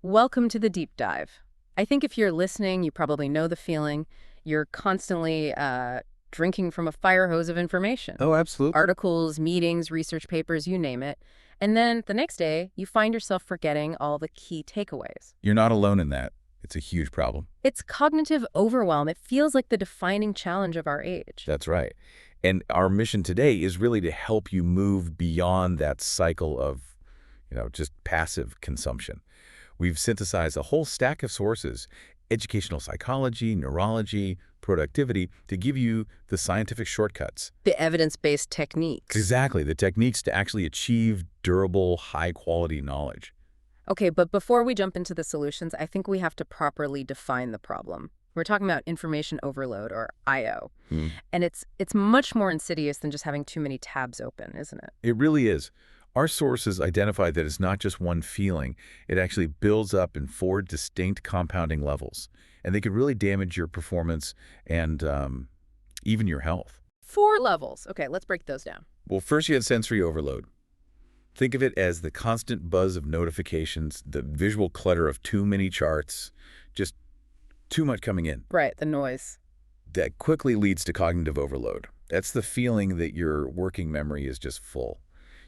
Welcome to the deep dive. I think if you're listening, you probably know the feeling. You're constantly drinking from a fire hose of information. Oh, absolutely. Articles, meetings, research papers, you name it. And then the next day, you find yourself forgetting all the key takeaways. You're not alone in that. It's a huge problem. It's cognitive overwhelm. It feels like the defining challenge of our age. That's right. And our mission today is really to help you move beyond that cycle of, just passive consumption. We've synthesized a whole stack of sources, educational psychology, neurology, productivity, to give you the scientific shortcuts. The evidence-based techniques. Exactly, the techniques to actually achieve durable, high-quality knowledge. Okay, but before we jump into the solutions, I think we have to properly define the problem. We're talking about information overload, or I/O. And it's much more insidious than just having too many tabs open, isn't it? It really is. Our sources identify that it's not just one feeling. It actually builds up in 4 distinct compounding levels, and they could really damage your performance and even your health. 4 levels. Okay, let's break those down. Well, first you had sensory overload. Think of it as the constant buzz of notifications, the visual clutter of too many charts, just too much coming in. Right, the noise. That quickly leads to cognitive overload. That's the feeling that your working memory is just full.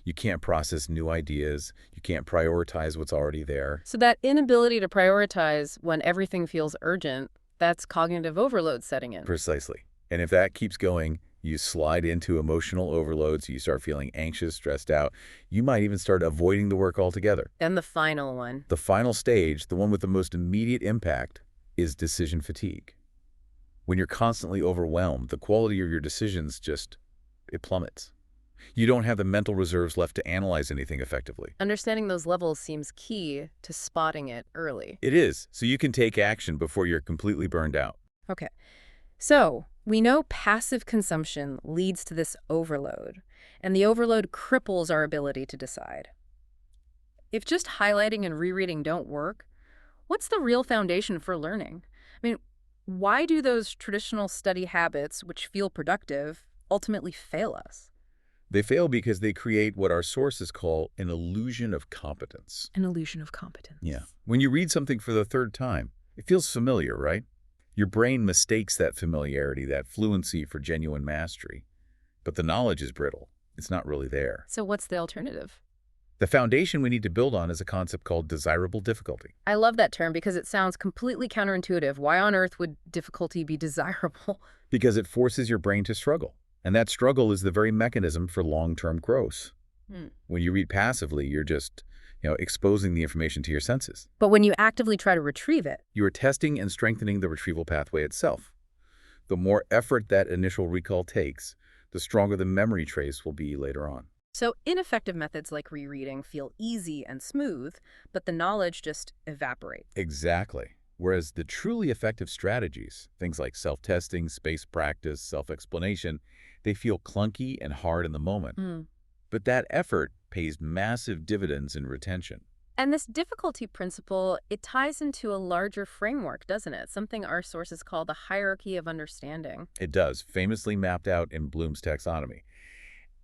You can't process new ideas. You can't prioritize what's already there. So that inability to prioritize when everything feels urgent, that's cognitive overload setting in. Precisely. And if that keeps going, you slide into emotional overloads. You start feeling anxious, stressed out. You might even start avoiding the work altogether. And the final one. The final stage, the one with the most immediate impact, is decision fatigue. When you're constantly overwhelmed, the quality of your decisions it plummets. You don't have the mental reserves left to analyze anything effectively. Understanding those levels seems key to spotting it early. It is, so you can take action before you're completely burned out. Okay. So, we know passive consumption leads to this overload, and the overload cripples our ability to decide. If just highlighting and rereading don't work, what's the real foundation for learning? I mean, why do those traditional study habits, which feel productive, ultimately fail us? They fail because they create what our sources call an illusion of competence. An illusion of competence. Yeah. When you read something for the 3rd time, it feels familiar, right? Your brain mistakes that familiarity, that fluency for genuine mastery. But the knowledge is brittle. It's not really there. So what's the alternative? The foundation we need to build on is a concept called desirable difficulty. I love that term because it sounds completely counterintuitive. Why on earth would difficulty be desirable? Because it forces your brain to struggle. And that struggle is the very mechanism for long-term growth. When you read passively, you're just, exposing the information to your senses. But when you actively try to retrieve it, You are testing and strengthening the retrieval pathway itself. The more effort that initial recall takes, the stronger the memory trace will be later on. so ineffective methods like rereading feel easy and smooth, but the knowledge just evaporates. Exactly. Whereas the truly effective strategies, things like self-testing, spaced practice, self-explanation, they feel clunky and hard in the moment. But that effort pays massive dividends in retention. And this difficulty principle, it ties into a larger framework, doesn't it? Something our sources call the hierarchy of understanding. It does, famously mapped out in Bloom's taxonomy.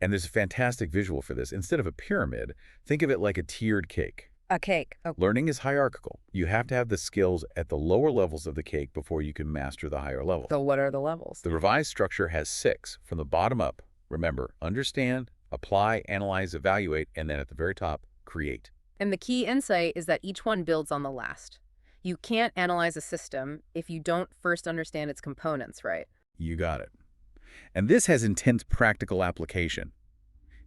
And there's a fantastic visual for this. Instead of a pyramid, think of it like a tiered cake. A cake. Oh. Learning is hierarchical. You have to have the skills at the lower levels of the cake before you can master the higher level. So what are the levels? The revised structure has 6 from the bottom up. Remember, understand, apply, analyze, evaluate, and then at the very top, create. And the key insight is that each one builds on the last. You can't analyze a system if you don't first understand its components, right? You got it. And this has intense practical application.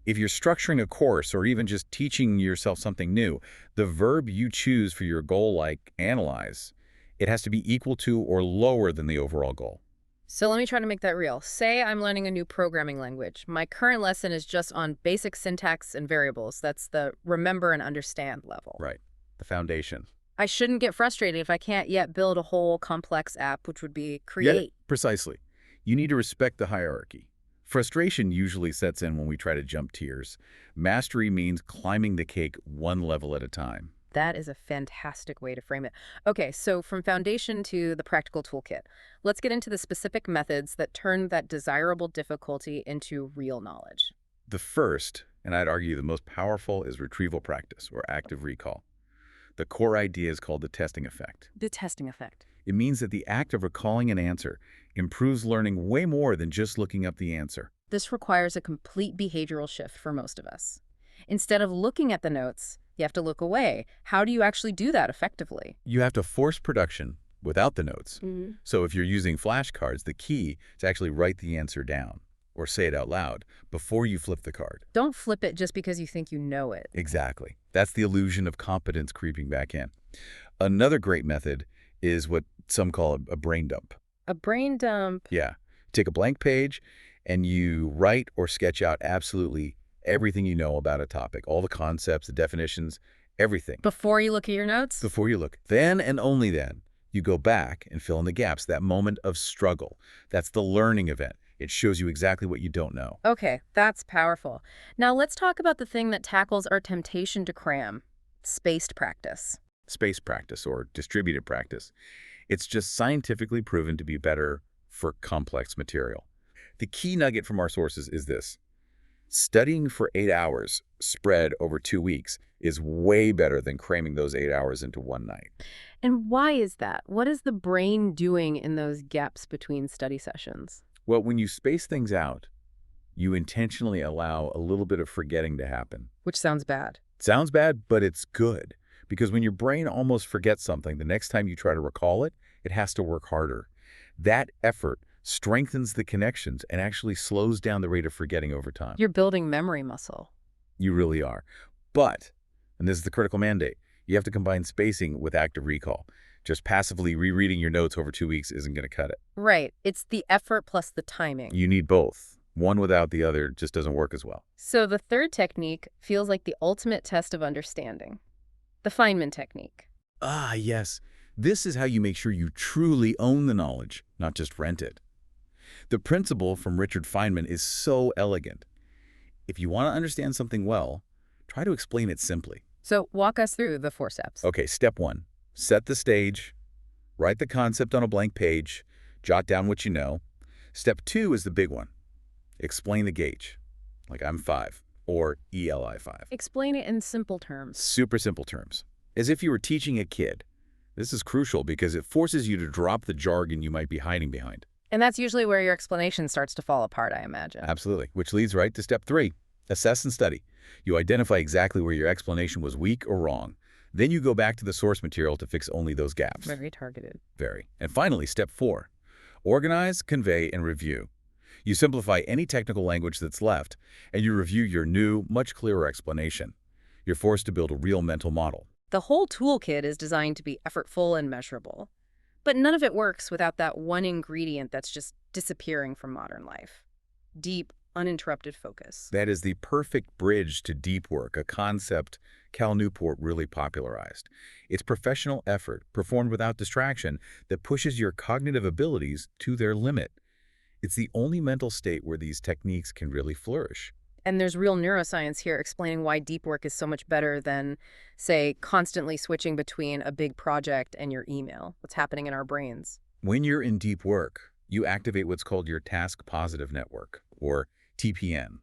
If you're structuring a course or even just teaching yourself something new, the verb you choose for your goal, like analyze, it has to be equal to or lower than the overall goal. So let me try to make that real. Say I'm learning a new programming language. My current lesson is just on basic syntax and variables. That's the remember and understand level. Right. The foundation. I shouldn't get frustrated if I can't yet build a whole complex app, which would be create. Yeah, precisely. You need to respect the hierarchy. Frustration usually sets in when we try to jump tiers. Mastery means climbing the cake one level at a time. That is a fantastic way to frame it. Okay, so from foundation to the practical toolkit, let's get into the specific methods that turn that desirable difficulty into real knowledge. The first, and I'd argue the most powerful, is retrieval practice, or active recall. The core idea is called the testing effect. The testing effect. It means that the act of recalling an answer improves learning way more than just looking up the answer. This requires a complete behavioral shift for most of us. Instead of looking at the notes, you have to look away. How do you actually do that effectively? You have to force production without the notes. Mm-hmm. So if you're using flashcards, the key is to actually write the answer down or say it out loud before you flip the card. Don't flip it just because you think you know it. Exactly. That's the illusion of competence creeping back in. Another great method is what some call a brain dump. A brain dump? Yeah. Take a blank page and you write or sketch out absolutely everything you know about a topic, all the concepts, the definitions, everything. Before you look at your notes? Before you look. Then and only then, you go back and fill in the gaps, that moment of struggle. That's the learning event. It shows you exactly what you don't know. Okay, that's powerful. Now let's talk about the thing that tackles our temptation to cram, spaced practice. Space practice or distributed practice. It's just scientifically proven to be better for complex material. The key nugget from our sources is this. Studying for 8 hours spread over 2 weeks is way better than cramming those 8 hours into one night. And why is that? What is the brain doing in those gaps between study sessions? Well, when you space things out, you intentionally allow a little bit of forgetting to happen. Which sounds bad. Sounds bad, but it's good. Because when your brain almost forgets something, the next time you try to recall it, it has to work harder. That effort strengthens the connections and actually slows down the rate of forgetting over time. You're building memory muscle. You really are. But, and this is the critical mandate, you have to combine spacing with active recall. Just passively rereading your notes over 2 weeks isn't going to cut it. Right. It's the effort plus the timing. You need both. One without the other just doesn't work as well. So the third technique feels like the ultimate test of understanding. The Feynman Technique. Ah, yes. This is how you make sure you truly own the knowledge, not just rent it. The principle from Richard Feynman is so elegant. If you want to understand something well, try to explain it simply. So walk us through the 4 steps. Okay, step 1. Set the stage. Write the concept on a blank page. Jot down what you know. Step 2 is the big one. Explain the gauge, like I'm 5, or ELI 5. Explain it in simple terms. Super simple terms. As if you were teaching a kid. This is crucial because it forces you to drop the jargon you might be hiding behind. And that's usually where your explanation starts to fall apart, I imagine. Absolutely, which leads right to step 3. Assess and study. You identify exactly where your explanation was weak or wrong. Then you go back to the source material to fix only those gaps. Very targeted. Very. And finally, step 4. Organize, convey, and review. You simplify any technical language that's left, and you review your new, much clearer explanation. You're forced to build a real mental model. The whole toolkit is designed to be effortful and measurable. But none of it works without that one ingredient that's just disappearing from modern life. Deep, uninterrupted focus. That is the perfect bridge to deep work, a concept Cal Newport really popularized. It's professional effort, performed without distraction, that pushes your cognitive abilities to their limit. It's the only mental state where these techniques can really flourish. And there's real neuroscience here explaining why deep work is so much better than, say, constantly switching between a big project and your email. What's happening in our brains. When you're in deep work, you activate what's called your task positive network, or TPN.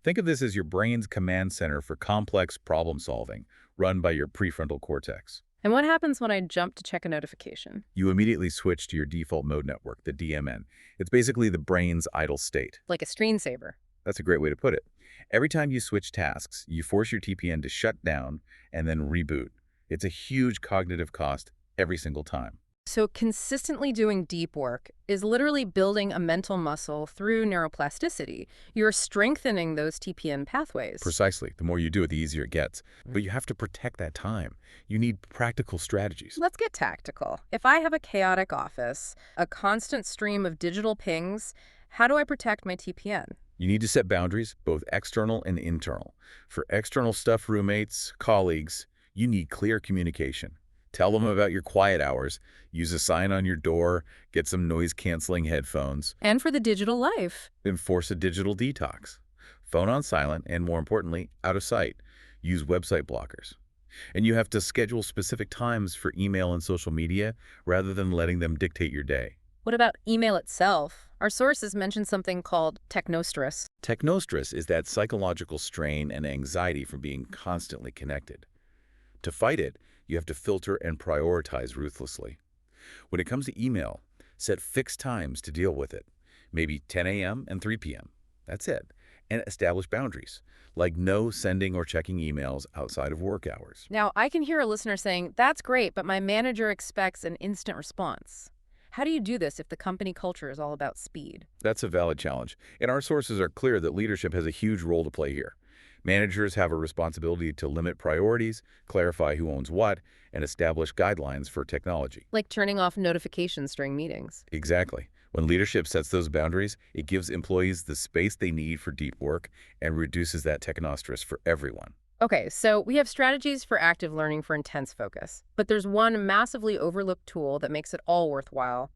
Think of this as your brain's command center for complex problem solving, run by your prefrontal cortex. And what happens when I jump to check a notification? You immediately switch to your default mode network, the DMN. It's basically the brain's idle state. Like a screensaver. That's a great way to put it. Every time you switch tasks, you force your TPN to shut down and then reboot. It's a huge cognitive cost every single time. So consistently doing deep work is literally building a mental muscle through neuroplasticity. You're strengthening those TPN pathways. Precisely. The more you do it, the easier it gets. But you have to protect that time. You need practical strategies. Let's get tactical. If I have a chaotic office, a constant stream of digital pings, how do I protect my TPN? You need to set boundaries, both external and internal. For external stuff, roommates, colleagues, you need clear communication. Tell them about your quiet hours. Use a sign on your door. Get some noise-canceling headphones. And for the digital life. Enforce a digital detox. Phone on silent, and more importantly, out of sight. Use website blockers. And you have to schedule specific times for email and social media rather than letting them dictate your day. What about email itself? Our sources mention something called Technostress. Technostress is that psychological strain and anxiety from being constantly connected. To fight it, You have to filter and prioritize ruthlessly. When it comes to email, set fixed times to deal with it, maybe 10 a.m. and 3 p.m. That's it. And establish boundaries, like no sending or checking emails outside of work hours. Now, I can hear a listener saying, that's great, but my manager expects an instant response. How do you do this if the company culture is all about speed? That's a valid challenge, and our sources are clear that leadership has a huge role to play here. Managers have a responsibility to limit priorities, clarify who owns what, and establish guidelines for technology. Like turning off notifications during meetings. Exactly. When leadership sets those boundaries, it gives employees the space they need for deep work and reduces that technostress for everyone. Okay, so we have strategies for active learning for intense focus, but there's one massively overlooked tool that makes it all worthwhile: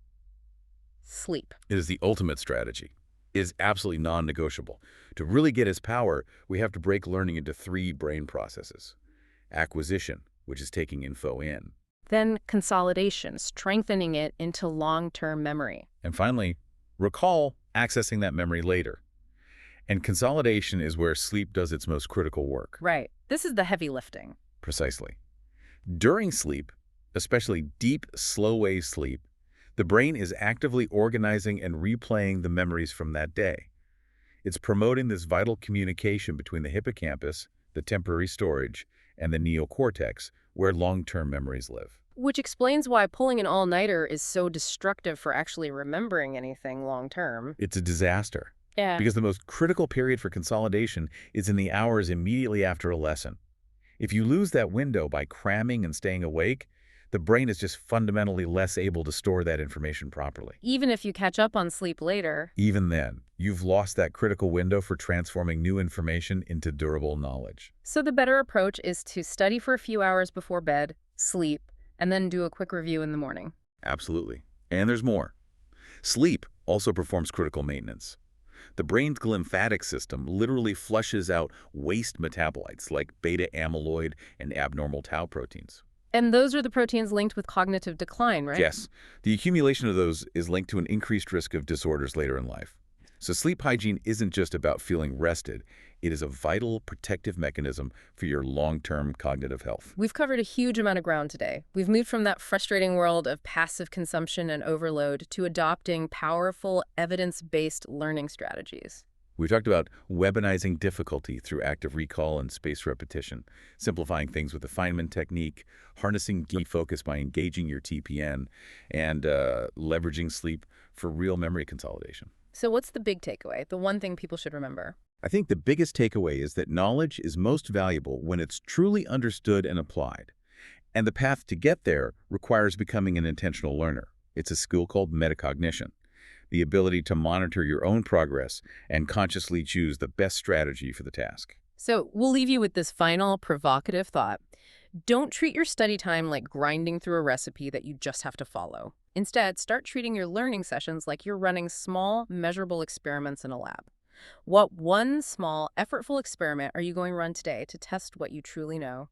sleep. It is the ultimate strategy. It is absolutely non-negotiable. To really get its power, we have to break learning into 3 brain processes. Acquisition, which is taking info in. Then consolidation, strengthening it into long-term memory. And finally, recall, accessing that memory later. And consolidation is where sleep does its most critical work. Right. This is the heavy lifting. Precisely. During sleep, especially deep, slow-wave sleep, the brain is actively organizing and replaying the memories from that day. It's promoting this vital communication between the hippocampus, the temporary storage, and the neocortex, where long-term memories live. Which explains why pulling an all-nighter is so destructive for actually remembering anything long-term. It's a disaster. Yeah. Because the most critical period for consolidation is in the hours immediately after a lesson. If you lose that window by cramming and staying awake, the brain is just fundamentally less able to store that information properly. Even if you catch up on sleep later. Even then, you've lost that critical window for transforming new information into durable knowledge. So the better approach is to study for a few hours before bed, sleep, and then do a quick review in the morning. Absolutely. And there's more. Sleep also performs critical maintenance. The brain's glymphatic system literally flushes out waste metabolites like beta-amyloid and abnormal tau proteins. And those are the proteins linked with cognitive decline, right? Yes. The accumulation of those is linked to an increased risk of disorders later in life. So sleep hygiene isn't just about feeling rested. It is a vital protective mechanism for your long-term cognitive health. We've covered a huge amount of ground today. We've moved from that frustrating world of passive consumption and overload to adopting powerful, evidence-based learning strategies. We talked about weaponizing difficulty through active recall and spaced repetition, simplifying things with the Feynman Technique, harnessing deep focus by engaging your TPN, and leveraging sleep for real memory consolidation. So what's the big takeaway, the one thing people should remember? I think the biggest takeaway is that knowledge is most valuable when it's truly understood and applied. And the path to get there requires becoming an intentional learner. It's a skill called metacognition, the ability to monitor your own progress and consciously choose the best strategy for the task. So we'll leave you with this final provocative thought. Don't treat your study time like grinding through a recipe that you just have to follow. Instead, start treating your learning sessions like you're running small, measurable experiments in a lab. What one small, effortful experiment are you going to run today to test what you truly know?